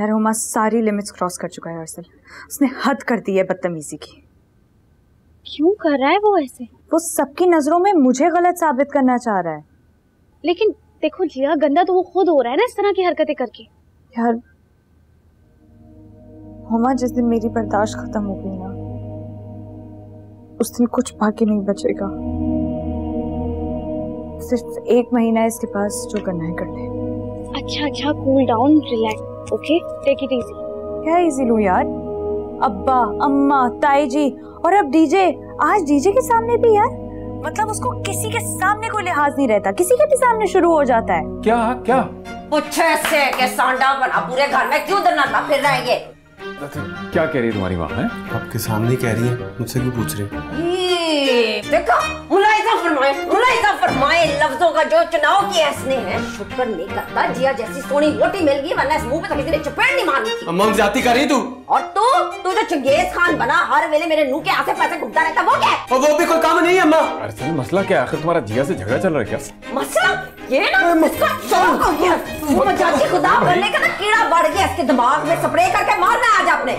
यार हुमा सारी limits cross कर चुका है अरसल। उसने हद कर दी है बदतमीजी की। क्यों कर रहा है वो ऐसे? वो सबकी नजरों में मुझे गलत साबित करना चाह रहा है। लेकिन देखो जिया, गंदा तो वो खुद हो रहा है ना इस तरह की हरकतें करके। यार हुमा, जिस दिन मेरी बर्दाश्त खत्म हो गई ना, उस दिन कुछ बाकी नहीं बचेगा। सिर्फ 1 महीना है इसके पास, जो करना है कर ले। अच्छा, cool down, relax, okay, take it easy. क्या इजी लूं यार? अब्बा, अम्मा, ताई जी और अब डीजे। आज डीजे के सामने भी यार, मतलब उसको किसी के सामने कोई लिहाज नहीं रहता, किसी के भी सामने शुरू हो जाता है। क्या पूछे से के सांडा बना पूरे घर में क्यों दरनाता फिर रहा है ये? क्या कह रही है तुम्हारी माँ है? आपके सामने कह रही है, मुझसे क्यों पूछ रही है? देखा, मुलाहिजा फरमाए लफ्जों का जो चुनाव किया इसने है। शुक्र नहीं करता जिया जैसी सोनी रोटी मिल गई, वरना इस मुंह पे तो किसी ने चपेट नहीं मारनी थी। अम्मा जाती कर रही तू। और तू जो चंगेज खान बना, हर वेले मेरे मुंह के आसे पासे घूमता रहता, वो क्या है? और वो भी कोई काम नहीं है अम्मा। अरे मसला क्या है? आखिर तुम्हारा जिया से झगड़ा चल रहा है क्या? मसला ये ना इसका शौक हो गया, वो मजाजी खुदा बनने का ना कीड़ा बढ़ गया इसके दिमाग में, स्प्रे करके मारना आज आपने।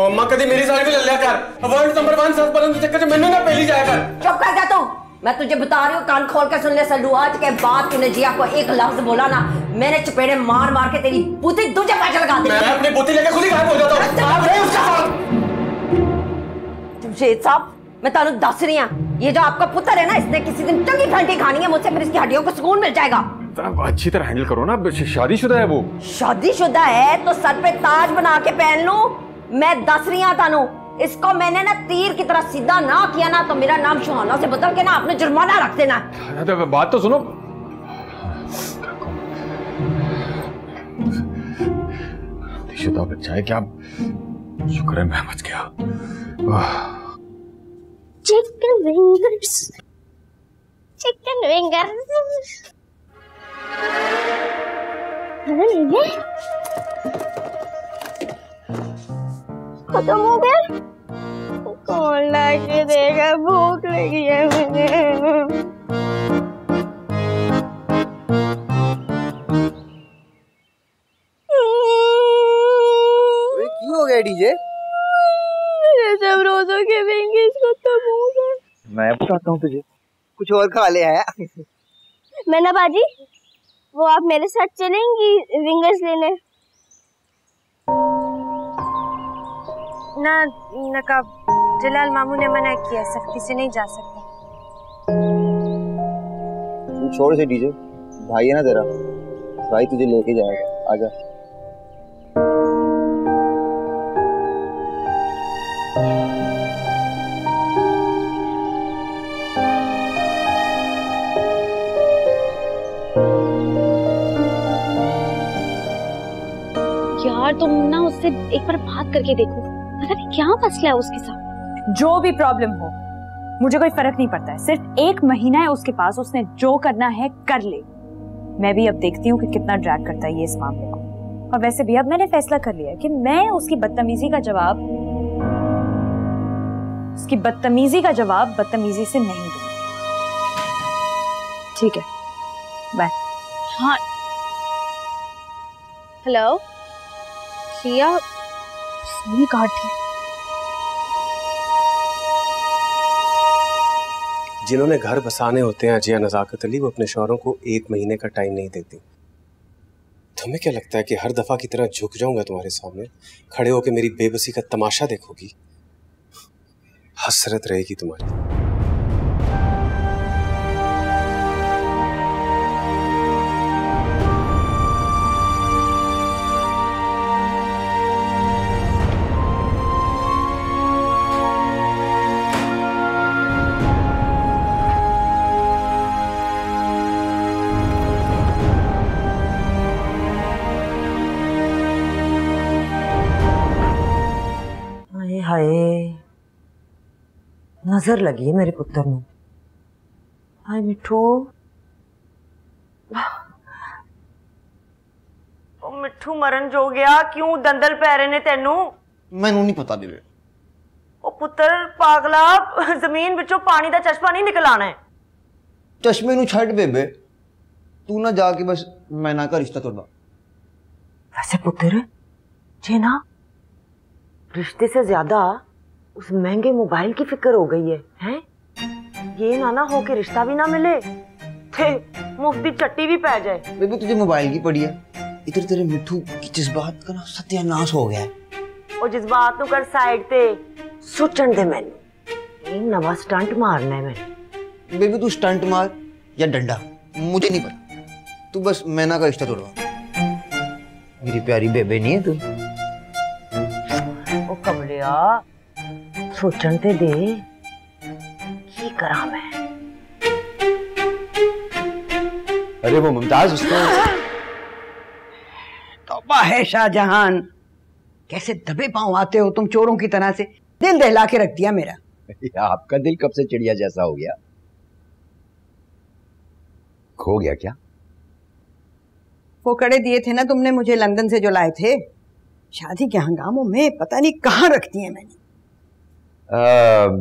अम्मा कभी मेरी साड़ी भी ले लिया कर। वर्ल्ड नंबर 1 सास बदन के चक्कर में मैंने ना पहली जाया कर। चुप कर जा तू, मैं तुझे बता रही हूँ, कान खोल के सुन ले सल्लू। आज के बाद तूने जिया को एक लफ्ज बोला ना, मैंने चपेड़े मार मार के तेरी बूती तुझे पैसे लगा दी। मैं अपनी बूती लेके खुद ही गायब हो जाता हूँ। आप रहे उसका साथ। जमशेद साहब, मैं तानू दस रही हूँ, ये जो आपका पुत्र है ना, इसने किसी दिन चंगी फंटी खानी है मुझसे, फिर इसकी हड्डियों को सुकून मिल जाएगा। अच्छी तरह हैंडल करो ना, शादीशुदा है वो। शादीशुदा है तो सर पे ताज बना के पहन लूं। मैं दस रही हूँ तानू, इसको मैंने ना तीर की तरह सीधा ना किया ना, तो मेरा नाम सुहाना से बदल के ना आपने जुर्माना रख देना। बात तो सुनो। शादीशुदा बच्चा है क्या? शुक्र है मैं बच गया। Chicken wingers, chicken wingers. खत्म हो गया? कौन लाके देगा? भूख लगी है मुझे। क्यों हो गया डीजे? सब रोजों के विंगर्स खत्म हो गए। मैं बताता हूँ तुझे, कुछ और खा ले है। मैना बाजी, वो आप मेरे साथ चलेंगी विंगर्स लेने? ना नकाब, जलाल मामू ने मना किया, सख्ती से नहीं जा सकते। तू छोड़ से डीजे, भाई है ना तेरा, भाई तुझे लेके जाएगा, आजा। यार तुम ना उससे एक बार बात करके देखो, पता नहीं क्या मसला है उसके साथ। जो भी प्रॉब्लम हो मुझे कोई फर्क नहीं पड़ता है, सिर्फ 1 महीना है उसके पास, उसने जो करना है कर ले। मैं भी अब देखती हूँ कि कितना ड्रैग करता है ये इस मामले को। और वैसे भी अब मैंने फैसला कर लिया है कि मैं उसकी बदतमीजी का जवाब बदतमीजी से नहीं दूंगी। ठीक है, बाय। हाँ, हेलो जिया, फोन काट दिया। जिन्होंने घर बसाने होते हैं जिया नजाकत अली, वो अपने शौहरों को 1 महीने का टाइम नहीं देती। तुम्हें क्या लगता है कि हर दफा की तरह झुक जाऊंगा तुम्हारे सामने, खड़े होकर मेरी बेबसी का तमाशा देखोगी? हसरत रहेगी तुम्हारी। हाय, नजर लगी है मेरे पुत्र ਨੂੰ। हाय मिठू, ओ मिठू मरन जो गया, क्यों दंदल पै रहे ने तेनू? मैनू नहीं पता बेबे। ओ पुत्र पागला, जमीन विचों पानी दा चश्मा नहीं निकल आना है। चश्मे नू छੱਡ बेबे, तू ना जाके बस मैना का रिश्ता तोड़ा। वैसे पुत्र मुझे ना रिश्ते से ज्यादा उस महंगे मोबाइल की फिक्र हो गई है, हैं? ये ना हो कि रिश्ता भी ना मिले थे मुफ्ती चट्टी भी पै जाए। बेबी तुझे मोबाइल की पड़ी है, इधर तेरे मिठू की जज्बात का ना सत्यानाश हो गया है। और जज्बात नु कर साइड ते सोचण दे मैनू, ये नवा स्टंट मारना है मैंने। बेबी तू स्टंट मार या डंडा मुझे नहीं पता, तू बस मैना का रिश्ता तोड़वा। मेरी प्यारी बेबे नहीं है तू। ओ कमलिया सोचण ते दे की करा मैं। अरे वो मुमताज उसको तौबा है शाहजहान, कैसे दबे पांव आते हो तुम चोरों की तरह से। दिल दहला के रख दिया मेरा। आपका दिल कब से चिड़िया जैसा हो गया? खो गया क्या? वो कड़े दिए थे ना तुमने मुझे लंदन से जो लाए थे, शादी के हंगामों में पता नहीं कहाँ रख दिए मैंने।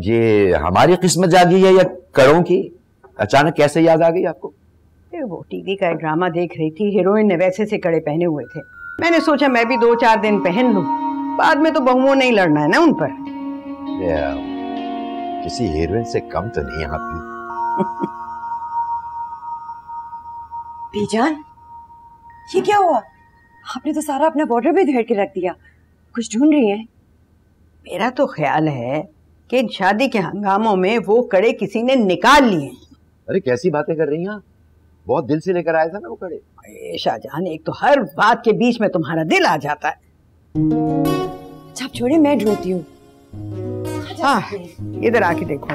ये हमारी किस्मत जागी है या कड़ों की? अचानक कैसे याद आ गई आपको? वो टीवी का एक ड्रामा देख रही थी, हीरोइन ने वैसे से कड़े पहने हुए थे। मैंने सोचा मैं भी 2-4 दिन पहन लूं, बाद में तो बहुओं नहीं लड़ना है ना उन पर। किसी हीरोइन से कम तो नहीं आपकी। बीजान, ये क्या हुआ? आपने तो सारा अपना बॉर्डर भी धेड़ के रख दिया। कुछ ढूंढ रही है? मेरा तो ख्याल है कि शादी के हंगामों में वो कड़े किसी ने निकाल लिए। अरे कैसी बातें कर रही हैं आप? बहुत दिल से लेकर आया था ना वो कड़े। शाहजहान, एक तो हर बात के बीच में तुम्हारा दिल आ जाता है। आप छोड़े, मैं ढूंढती हूँ। हाँ, इधर आके देखो।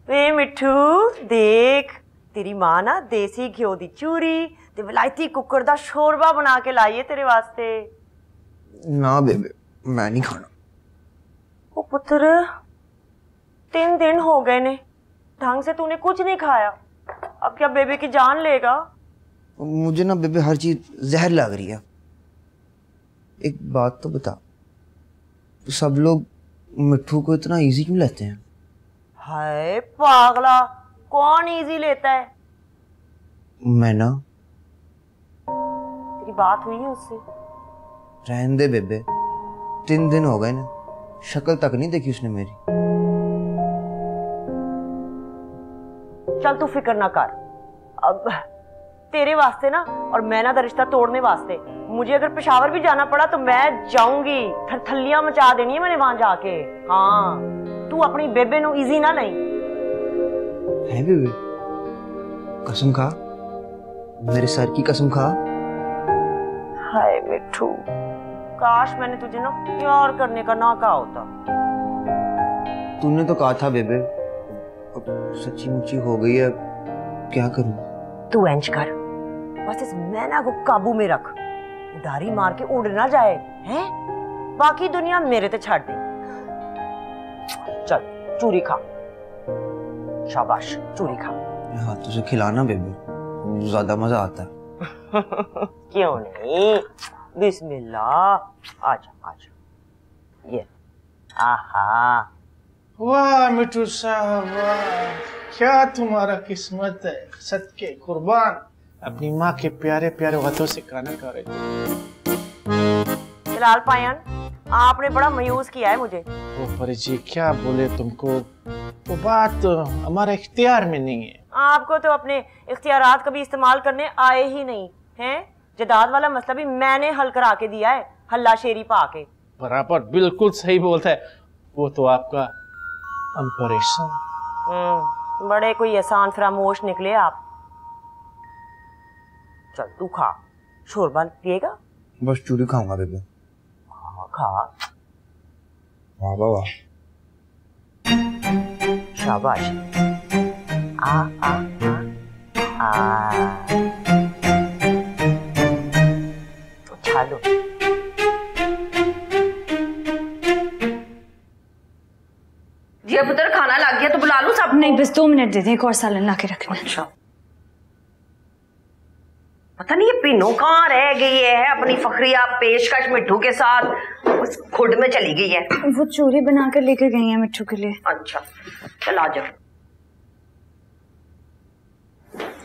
वे मिठू देख, तेरी मां ना देसी घ्यो दी चूरी ते विलायती कुकर दा शोरबा बना के लाई है तेरे वास्ते। ना बेबे मैं नहीं खाना। ओ पुत्र, 3 दिन हो गए ने, ढंग से तूने कुछ नहीं खाया, अब क्या बेबी की जान लेगा? मुझे ना बेबे हर चीज जहर लग रही है। एक बात तो बता, सब लोग मिठू को इतना इजी क्यों लेते हैं? हाय पागला, कौन इजी लेता है? मैं ना। तेरी बात हुई है उससे? रहने दे बेबे, 3 दिन हो गए ना, शक्ल तक नहीं देखी उसने मेरी। चल तू फिक्र ना कर, अब तेरे वास्ते ना और मैना दा रिश्ता तोड़ने वास्ते मुझे अगर पेशावर भी जाना पड़ा तो मैं जाऊंगी। थल्लियां मचा देनी है मैंने वहां जाके। हाँ, तू अपनी बेबे नु इजी ना नहीं है बेबे, कसम खा, मेरे सर की कसम खा। हाय मिठू, काश मैंने तुझे ना प्यार करने का ना कहा होता। तूने तो कहा था बेबे, अब सच्ची मुच्ची हो गई है, क्या करूं? तू एंज कर, बस इस मैना को काबू में रख, उडारी मार के उड़ ना जाए, हैं? बाकी दुनिया मेरे ते छाड़ दे। चल चूरी खा, शाबाश चूरी खा। हाथों से खिलाना बेबे, ज्यादा मजा आता है। क्यों नहीं, बिस्मिल्लाह, आजा आजा। ये आहा, वाह मिठू साहब वाह, क्या तुम्हारा किस्मत है। सदके कुर्बान, अपनी माँ के प्यारे प्यारे हाथों से खाना खा रहे थे। फिलहाल पायन, आपने बड़ा मायूस किया है मुझे। वो परी जी क्या बोले तुमको, वो बात हमारे इख्तियार में नहीं है। आपको तो अपने इख्तियारात कभी इस्तेमाल करने आए ही नहीं हैं। जदाद वाला मसला भी मैंने हल करा के दिया है, हल्ला शेरी पा के। बराबर, बिल्कुल सही बोलता है, वो तो आपका ऑपरेशन। बड़े कोई एहसान फरामोश निकले आप। चल तू खा, शोरबा पिएगा? बस चूरी खाऊंगा बेबे। हाँ खा। वाह वाह वाह, शाबाश। आ आ आ आ, तो छालो। जी पुत्र, खाना लग गया तो बुला लूं सब? नहीं, बस 2 मिनट दे दे, एक और सालन ला के रखना। अच्छा, पता नहीं ये पिनो कहाँ रह गई है अपनी फखरिया पेशकश मिट्ठू के साथ, उस खुड में चली गई है। वो चूरी बनाकर लेकर गई है मिट्ठू के लिए। अच्छा चल आ जाओ,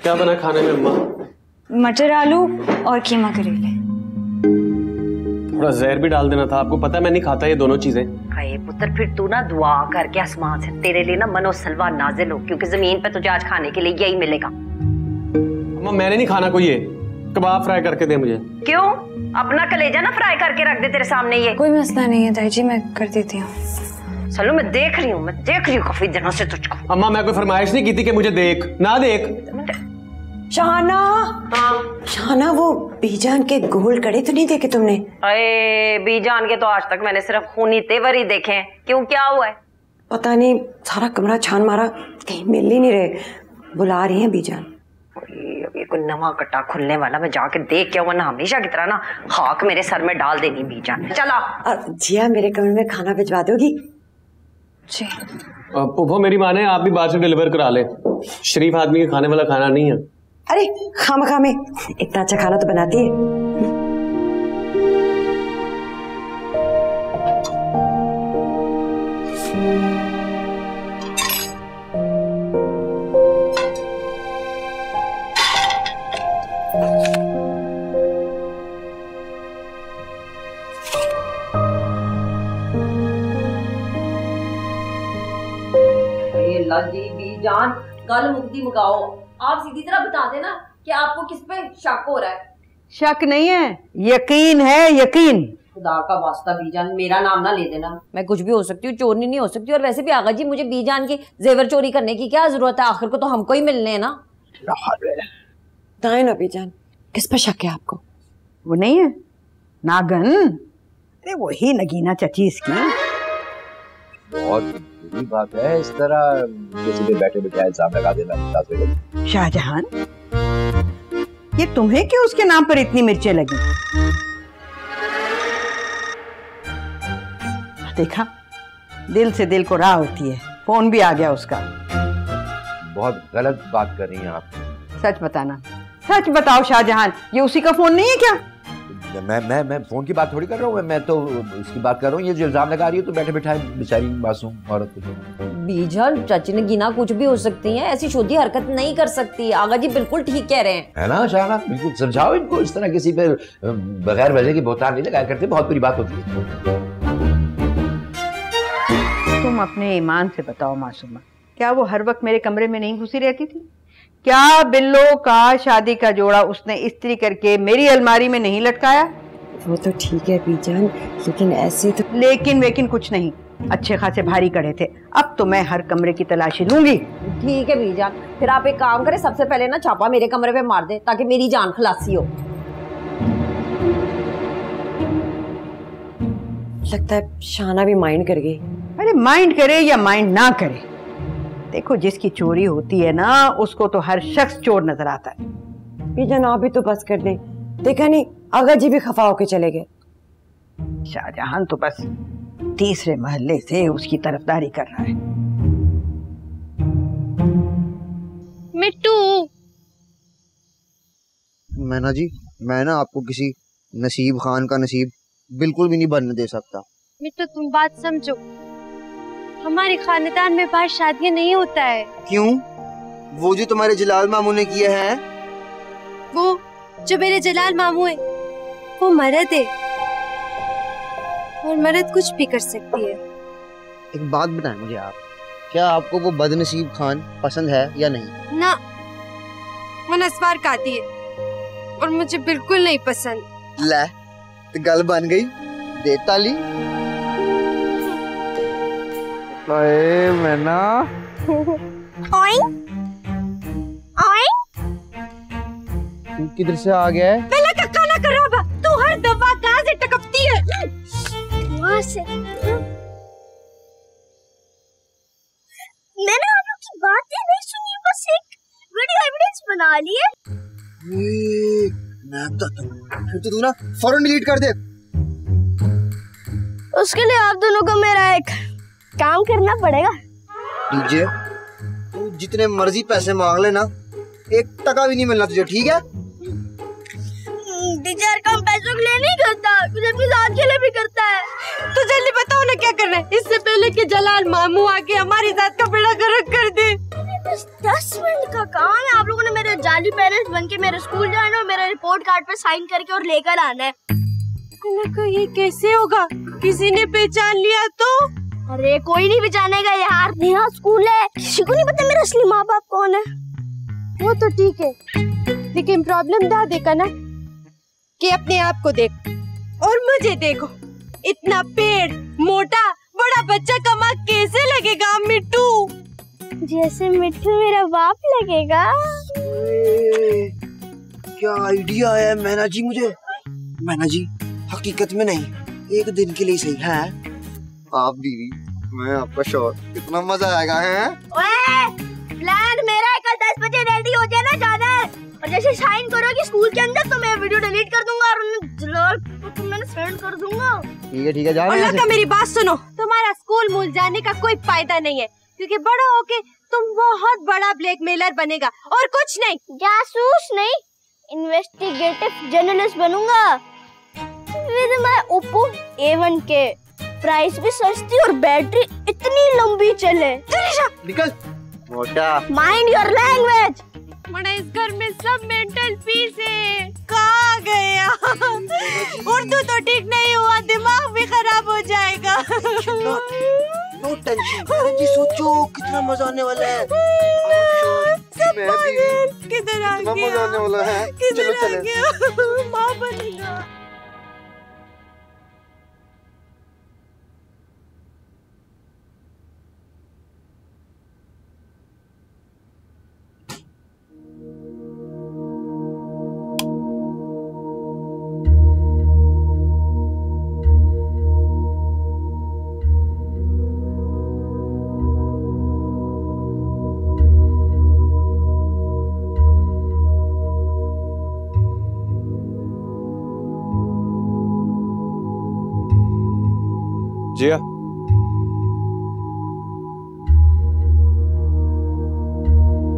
क्या बना खाने में अम्मा? मटर आलू और कीमा करेले। थोड़ा जहर भी डाल देना था, आपको पता है मैं नहीं खाता ये दोनों चीजें। अरे पुत्र फिर तू ना दुआ करके आसमान से तेरे लिए ना मनो सलवा नाजिल हो, क्योंकि जमीन पे तुझे आज खाने के लिए यही मिलेगा। अम्मा मैंने नहीं खाना कोई, ये कबाब फ्राई करके दे मुझे। क्यों? अपना कलेजा ना फ्राई करके रख दे तेरे सामने। ये कोई मसला नहीं है ताई जी, मैं कर देती हूँ। चलो मैं देख रही हूँ काफी दिनों से तुझको। अम्मा मैं कोई फरमाइश नहीं की थी कि मुझे देख ना देख। शाहाना, शाहाना वो बीजान के गोल कड़े तो नहीं देखे तुमने? अरे बीजान के तो आज तक मैंने सिर्फ खूनी तेवर ही देखे हैं। क्यों, क्या हुआ है? पता नहीं, सारा कमरा छान मारा, कहीं मिल ही नहीं रहे। बुला रही हैं बीजान। अभी कोई नवा कट्टा खुलने वाला, मैं जाके देख के वरना हमेशा की तरह ना खाक मेरे सर में डाल देनी बीजान। चला जिया मेरे कमरे में खाना भिजवा दोगी? जी। पुप्पो मेरी माने आप भी बाहर से डिलीवर करा ले, शरीफ आदमी के खाने वाला खाना नहीं है। अरे खामखा में इतना अच्छा खाना तो बनाती है। जी बीजान कल मुक्ति मुकाओ, आप सीधी तरह बता देना कि आपको किस पे शक हो रहा है। शक नहीं है, यकीन है, यकीन। खुदा का वास्ता बीजान मेरा नाम ना ले देना, मैं कुछ भी हो सकती हूँ, चोरनी नहीं हो सकती। और वैसे भी आगा जी मुझे बीजान की जेवर चोरी करने की क्या जरूरत है, आखिर को तो हमको ही मिलने है ना। ना बीजान, किस पर शक है आपको? वो नहीं है नागन, अरे वही नगीना चचीज की। बहुत बुरी बात है इस तरह किसी पे बैठे बैठे इल्जाम लगा देना। शाहजहान, ये तुम्हें क्यों उसके नाम पर इतनी मिर्चें लगी? देखा, दिल से दिल को राह होती है। फोन भी आ गया उसका। बहुत गलत बात कर रही हैं आप। सच बताना, सच बताओ शाहजहान, ये उसी का फोन नहीं है क्या? मैं फोन की बात थोड़ी कर रहा हूँ, मैं तो उसकी बात कर रहा हूँ। ये जो इल्जाम लगा रही है तो बैठे बैठाए बेचारी मासूम औरत को। बीजान चाची ने गिना कुछ भी हो सकती है, ऐसी शोधी हरकत नहीं कर सकती। आगा जी बिल्कुल ठीक कह रहे हैं, है ना शाहना? बिल्कुल समझाओ इनको, इस तरह किसी पे बगैर वजह की बोहतान नहीं लगाया करते, बहुत बुरी बात होती है। तुम अपने ईमान से बताओ मासूमा, क्या वो हर वक्त मेरे कमरे में नहीं घुसी रहती थी? क्या बिल्लो का शादी का जोड़ा उसने इस्त्री करके मेरी अलमारी में नहीं लटकाया? वो तो ठीक है बीजान, लेकिन ऐसे तो लेकिन वेकिन कुछ नहीं, अच्छे खासे भारी कड़े थे। अब तो मैं हर कमरे की तलाशी लूंगी। ठीक है बीजान, फिर आप एक काम करें, सबसे पहले ना छापा मेरे कमरे पे मार दे ताकि मेरी जान खलासी हो। लगता है शाना भी माइंड कर गई। अरे माइंड करे या माइंड ना करे, देखो जिसकी चोरी होती है ना उसको तो हर शख्स चोर नजर आता है। बीजान आप भी तो बस कर दे, देखा नहीं आगा जी भी खफा होके चले गए। शाहजहान तो बस तीसरे महल्ले से उसकी तरफदारी कर रहा है। मिट्टू, मैना जी, मैं ना आपको किसी नसीब खान का नसीब बिल्कुल भी नहीं बनने दे सकता। मिट्टू तुम बात समझो, हमारे खानदान में बाहर शादियां नहीं होता है। क्यों? वो जो तुम्हारे जलाल मामू ने किए हैं? वो जो मेरे जलाल मामू है वो मर्द है, और मर्द कुछ भी कर सकती है। एक बात बताएं मुझे आप, क्या आपको वो बदनसीब खान पसंद है या नहीं? ना, वो नस्वार खाती है और मुझे बिल्कुल नहीं पसंद। ले तो गल बन गई, दे ताली। मैना तू किधर से आ गया है? पहले का खाना कर रहा, तू हर दफा कहां से टकपती है? वहां से। मैंने आप लोग की बातें नहीं सुनी, बस एक वीडियो एविडेंस बना ली है। फिर तो तू ना फौरन डिलीट कर दे। उसके लिए आप दोनों को मेरा एक काम करना पड़ेगा। डीजे, तू जितने मर्जी पैसे मांग लेना, 1 टका भी नहीं मिलना तुझे, ठीक है? डीजे काम पैसों के लिए नहीं करता, मुझे अपनी जान के लिए भी करता है। तो जल्दी बताओ ना क्या करना है, इससे पहले कि जलाल मामू आके हमारी जात का बेड़ा गर्क कर दे। बस 10 मिनट का काम है। आप लोगों ने मेरे जाली पेरेंट्स बन के मेरे स्कूल जाना है और मेरे रिपोर्ट कार्ड पे साइन करके और लेकर आना है। ये कैसे होगा? किसी ने पहचान लिया तो? अरे कोई नहीं पहचानेगा यार, नया स्कूल है, किसी को नहीं पता मेरा असली माँ बाप कौन है। वो तो ठीक है, लेकिन प्रॉब्लम दादे का ना कि अपने आप को देख और मुझे देखो, इतना पेड़ मोटा बड़ा बच्चा कमा कैसे लगेगा मिट्टू? जैसे मिट्टू मेरा बाप लगेगा। क्या आइडिया है मैना जी मुझे। मैना जी हकीकत में नहीं, एक दिन के लिए सही है। आप बीवी मैं आपका शौहर, कितना मजा आएगा है। प्लान मेरा है, कल 10 बजे रेडी हो जाना, जाना है। और जैसे साइन करोगे स्कूल के अंदर तो मैं वीडियो डिलीट कर दूंगा और उन्हें सेंड कर दूंगा। ठीक है जाओ। और लड़का मेरी बात सुनो, तुम्हारा स्कूल मूल जाने का कोई फायदा नहीं है, क्योंकि बड़ा होके तुम बहुत बड़ा ब्लैकमेलर बनेगा और कुछ नहीं। जासूस नहीं, इन्वेस्टिगेटिव जर्नलिस्ट बनूंगा with my Oppo A1K। Price भी सस्ती और बैटरी इतनी लंबी चले। निकल मोटा। Mind your language. बड़ा इस घर में सब मेंटल पीस है। कहाँ गया? उर्दू तो ठीक नहीं हुआ, दिमाग भी खराब हो जाएगा। नो टेंशन जी, सोचो कितना मजा आने वाला है। किधर आ गया? मजा आने वाला है। चलो चले। माँ बनेगा। जिया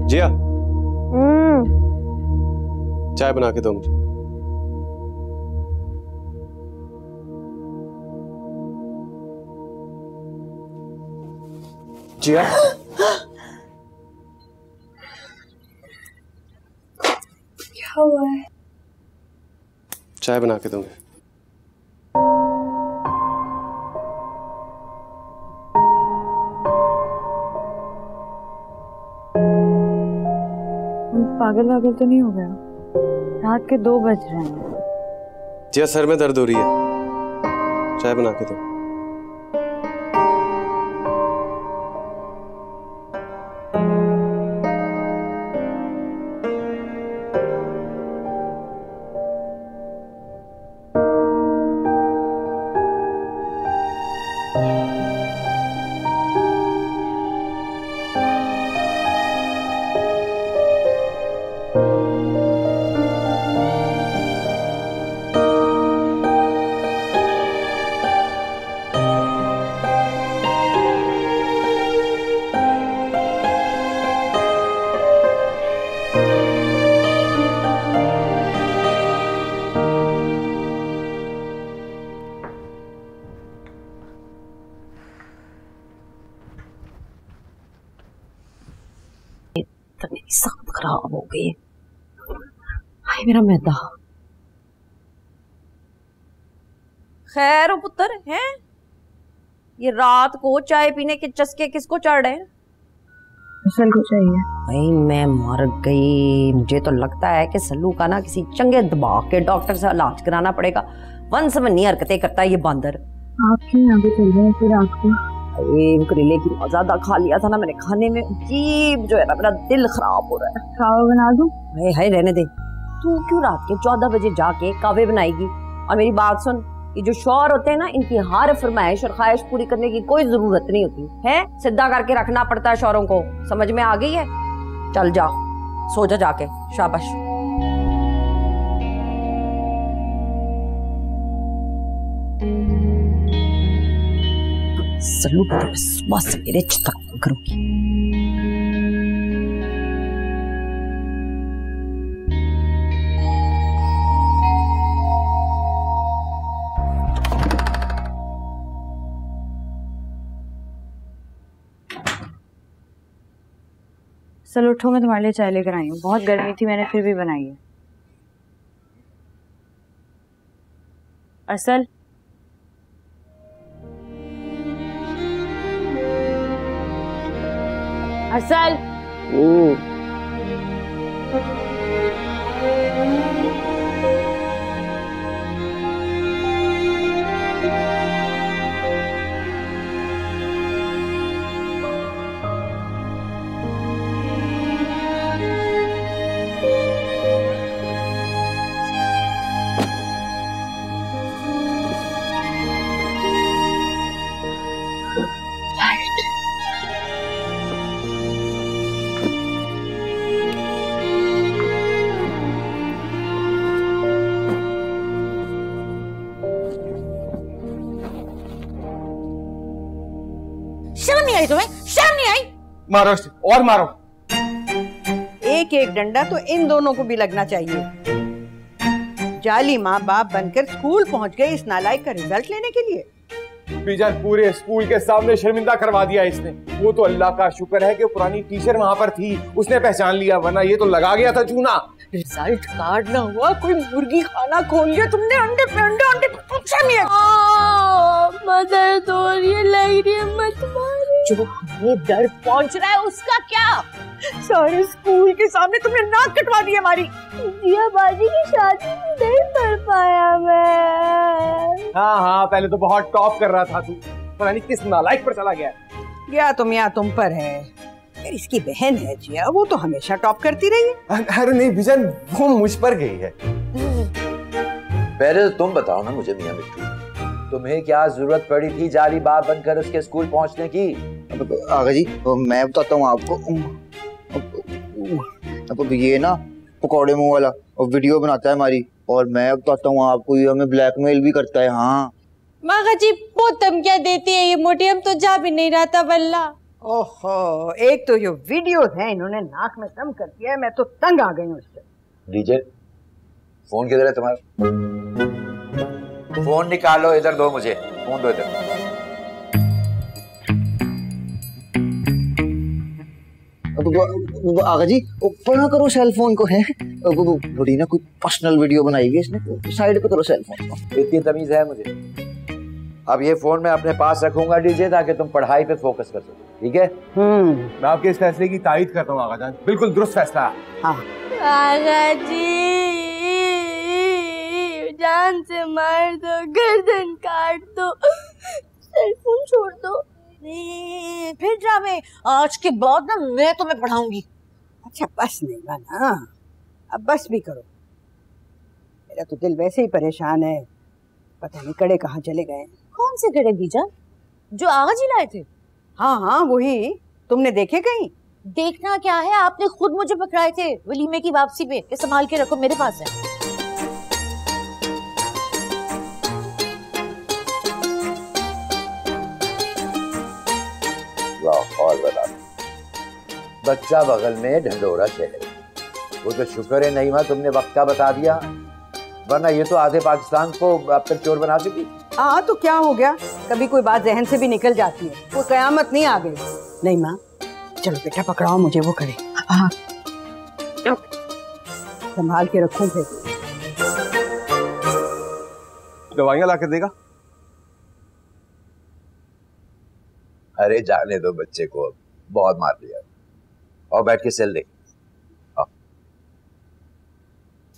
जिया चाय बना के दो मुझे। जिया क्या हुआ है? चाय बना के दूंगे। पागल वागल तो नहीं हो गया? रात के 2 बज रहे हैं। जिया सर में दर्द हो रही है, चाय बना के दो। सख्त खराब हो गई। हाय मेरा मैदा। खैर पुत्र है, ये रात को चाय पीने के चस्के किसको चढ़ रहे हैं? सल्लू को चाहिए। भाई मैं मर गई। मुझे तो लगता है कि सल्लू का ना किसी चंगे दबाव के डॉक्टर से इलाज कराना पड़ेगा। वन समन्नी हरकतें करता है ये बंदर। आप क्यों यहाँ पे चल रहे हैं फिर? आपको करेले की ज्यादा खा लिया था ना मैंने, खाने में अजीब जो है ना मेरा दिल खराब हो रहा है। कावा बना दूं? हाय रहने दे। तू क्यों रात के 14 बजे जाके कावे बनाएगी? और मेरी बात सुन, ये जो शौहर होते हैं ना, इनकी हर फरमाइश और ख्वाहिश पूरी करने की कोई जरूरत नहीं होती है। सीधा करके रखना पड़ता है शौहरों को। समझ में आ गई है? चल जा सो जा जाके। शाबाश। सल्लू को सुबह सवेरे चिता करूंगी। चलो उठो, मैं तुम्हारे लिए चाय लेकर आई हूँ। बहुत गर्मी थी, मैंने फिर भी बनाई है। असल असल शर्म नहीं आई तुम्हें? शर्म नहीं आई? मारो और मारो। एक एक डंडा तो इन दोनों को भी लगना चाहिए। जाली माँ बाप बनकर स्कूल पहुंच गए इस नालायक का रिजल्ट लेने के लिए। बीजान पूरे स्कूल के सामने शर्मिंदा करवा दिया इसने। वो तो अल्लाह का शुक्र है कि पुरानी टीचर वहाँ पर थी, उसने पहचान लिया, वरना ये तो लगा गया था चूना। रिजल्ट कार्ड ना हुआ, कोई मुर्गी खाना खोल लिया तुमने। अंडे पे अंडे, अंडे पे कुछ नहीं है। मदर तो ये लग रही है, मत मारो। जो हमें दर्द पहुंच रहा है उसका क्या? सारे स्कूल के सामने तुमने नाक कटवा दी हमारी। जिया बाजी की शादी नहीं कर पाया मैं। हाँ, पहले तो बहुत टॉप कर रहा था तू, पता नहीं किस नालायक पर चला गया। या तुम पर है। यार इसकी बहन है जिया, वो तो हमेशा टॉप करती रही है। अरे नहीं बीजान, वो मुझ पर गई है। पहले तो तुम बताओ ना मुझे मियां मिट्टू, तुम्हें क्या जरूरत पड़ी थी जाली बाप बनकर उसके स्कूल पहुंचने की? आगा जी मैं बताता हूँ आपको। अब ये ना पकौड़े मुंह वाला और वीडियो बनाता है हमारी, और मैं बताता हूँ आपको ये हमें ब्लैकमेल भी करता है। हाँ माँ जी बहुत धमकियाँ देती है ये मोटी, हम तो जा भी नहीं रहा था वल्ला। ओहो, एक तो जो वीडियोस हैं इन्होंने नाक में दम कर दिया है, मैं तो तंग आ गई हूँ इससे। डीजे फोन किधर है तुम्हारा? फोन निकालो, इधर दो मुझे, फोन दो इधर। आगा जी ऊपर ना करो सेल फोन को, है बड़ी ना कोई पर्सनल वीडियो बनाएगी इसने, साइड पे करो सेल फोन को। इतनी तमीज है मुझे। अब ये फोन मैं अपने पास रखूंगा डीजे, ताकि तुम पढ़ाई पे फोकस कर सको, ठीक है? मैं आपके इस फैसले की तारीफ करता हूँ आगा जान, बिल्कुल दुरुस्त फैसला। हाँ आगा जी जान से मार दो, गर्दन काट दो, सेल फोन छोड़ दो। फिर ड्रामे, आज के बाद ना मैं तुम्हें पढ़ाऊंगी। अच्छा बस नहीं ना, अब बस भी करो। मेरा तो दिल वैसे ही परेशान है, पता नहीं कड़े कहाँ चले गए। कौन से कड़े बीजा? जो आगा जी लाए थे? हाँ वही। तुमने देखे कहीं? देखना क्या है, आपने खुद मुझे पकड़ाए थे वलीमे की वापसी पे, ये संभाल के रखो, मेरे पास है। और बता, बच्चा बगल में ढंडोरा चेहरे, वो तो शुक्र है नहीं हुआ तुमने वक्त का बता दिया, वरना ये तो आधे पाकिस्तान को अब तक चोर बना चुकी। हाँ तो क्या हो गया, कभी कोई बात जहन से भी निकल जाती है, वो कयामत नहीं आ गई। नहीं माँ, चलो बेटा पकड़ाओ मुझे वो खड़े। हाँ संभाल के रखूं फिर। दवाइयाँ ला कर देगा? अरे जाने दो बच्चे को, बहुत मार लिया। और बैठ के सेल देख।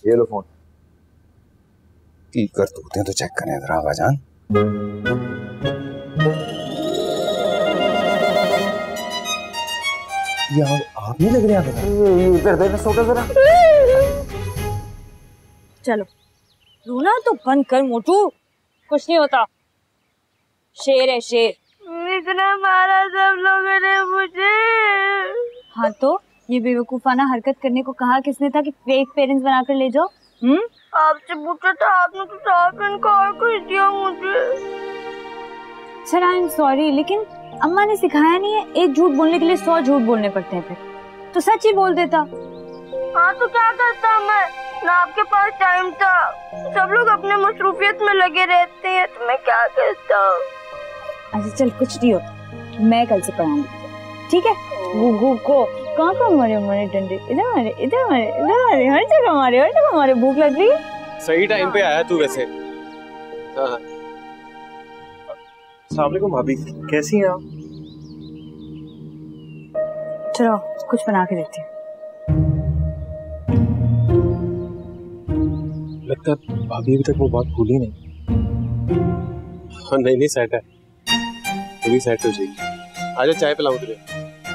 ये लो फोन। की करतूते हैं तो चेक करें जरा आगा जान। यार आप नहीं लग रहे आगा कर देना सोटा जरा। चलो रोना तो बंद कर मोटू, कुछ नहीं होता, शेर है शेर। इतना मारा सब लोगों ने मुझे। हाँ तो ये बेवकूफाना हरकत करने को कहा किसने था कि फेक पेरेंट्स बनाकर ले जाओ? आपसे पूछा था, आपने तो साफ इनकार कर दिया मुझे। सर आई एम सॉरी, लेकिन अम्मा ने सिखाया नहीं है, एक झूठ बोलने के लिए 100 झूठ बोलने पड़ते हैं, फिर तो सच ही बोल देता। हाँ तो क्या करता मैं, ना आपके पास टाइम था, सब लोग अपने मसरूफियत में लगे रहते हैं, तो मैं क्या करता। अच्छा चल कुछ नहीं होता, मैं कल से पढ़ाऊंगी, ठीक है? गुगु को कहाँ कहाँ मारे हमारे डंडे? इधर मारे, इधर मारे, इधर मारे, हर जगह मारे, हर जगह मारे। भूख लग रही है? सही टाइम पे आया तू वैसे। हाँ। अस्सलाम वालेकुम भाभी, कैसी हैं आप? चलो कुछ बना के देती हूँ। लगता है भाभी अभी तक वो बात भूली नहीं। हाँ नहीं सेट है, पूरी सेट हो जाएगी। आजा चाय पिलाऊं तुझे।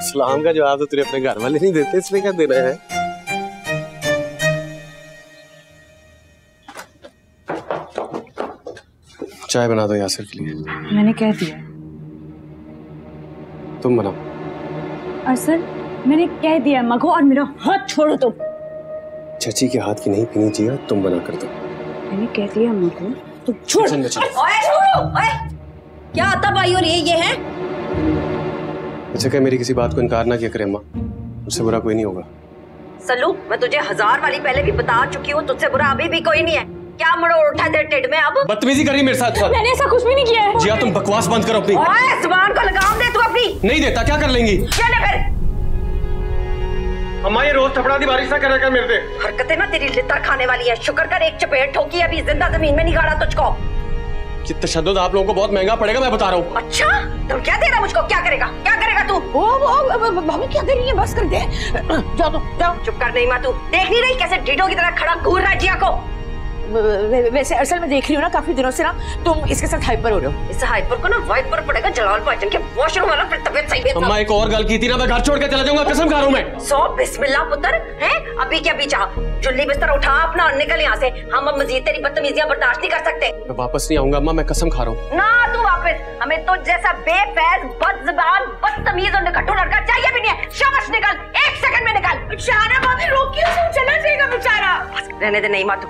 सलाम का जवाब तो तुझे अपने घर वाले नहीं देते, इसमें क्या देना है? चाय बना दो यासिर के लिए। मैंने कह दिया। तुम बनाओ। असल मैंने कह दिया मगो, और मेरा हाथ छोड़ो तुम। चाची के हाथ की नहीं पीनी चाहिए, तुम बना कर दो। मैंने कह दिया मगो, तुम छोड़। ओए, क्या आता भाई? और ये है? अच्छा क्या मेरी किसी बात को इनकार ना किया करे अम्मा, मुझसे बुरा कोई नहीं होगा। सल्लू, मैं तुझे 1000 वाली पहले भी बता चुकी हूँ, तुझसे बुरा अभी भी कोई नहीं है। क्या मरोड़ उठा तेरे टेढ़ में अब? बदतमीजी कर रही मेरे साथ। मैंने ऐसा कुछ भी नहीं किया है। जिया तुम बकवास बंद करो अपनी। ओए, जुबान को लगाम दे तू अपनी। नहीं देता, क्या कर लेंगी? चले फिर। अम्मा ये रोज थपड़ा दी बारिश ना कर रहा मेरे पे। हरकतें ना तेरी लितर खाने वाली है। शुक्र कर एक चपेट ठोकी, अभी जिंदा जमीन में नहीं गाड़ा तुझको। कि तशद्दुद आप लोगों को बहुत महंगा पड़ेगा, मैं बता रहा हूँ। अच्छा, तुम क्या दे रहा मुझको? क्या करेगा? क्या करेगा तू? ओ भाभी क्या कर रही है? बस कर दे। जाओ तो जाओ। चुप कर नहीं, मैं तू देख नहीं रही कैसे ढीडों की तरह खड़ा घूर रहा है जिया को? वैसे असल में देख रही हूँ ना, काफी दिनों से ना तुम इसके साथ हाइपर हो रहे हो। इस हाइपर को ना वाइपर पड़ेगा जलाल भाईजान के वॉशरूम वाला, फिर तबीयत सही है। अम्मा एक और गल की थी ना, मैं घर छोड़ के चला जाऊंगा, कसम खा रहा हूँ मैं। सो बिस्मिल्लाह पुत्र है, अभी क्या भी चाह, जुल्ली बिस्तर उठा अपना और निकल यहाँ से। हम अब मजीद तेरी बदतमीजियां बर्दाश्त नहीं कर सकते। मैं वापस नहीं आऊंगा अम्मा, मैं कसम खा रहा हूँ। ना तू वापस, हमें तो जैसा बेफैज बदज़बान बदतमीज और निकट्टू लड़का चाहिए भी नहीं है। शाबाश निकल, 1 सेकंड में निकल। शाना भाभी रोकिए, चला जाएगा बेचारा। बस रहने दे नहीं माँ तू।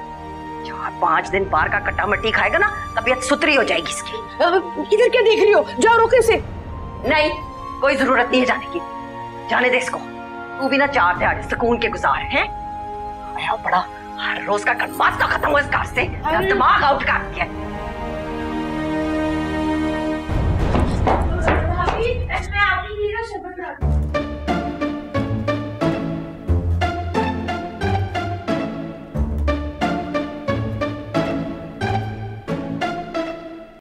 5 दिन बाहर का कट्टा मट्टी खाएगा ना, तबीयत सुतरी हो जाएगी इसकी। इधर क्या देख रही हो? जाओ रोके से। नहीं, कोई जरूरत नहीं है जाने की, जाने दे इसको। तू भी ना 4 दिहाड़े सुकून के गुजार है। आया बड़ा हर रोज का कटमास तो खत्म हो इस घर से, दिमाग आउट कर दिया।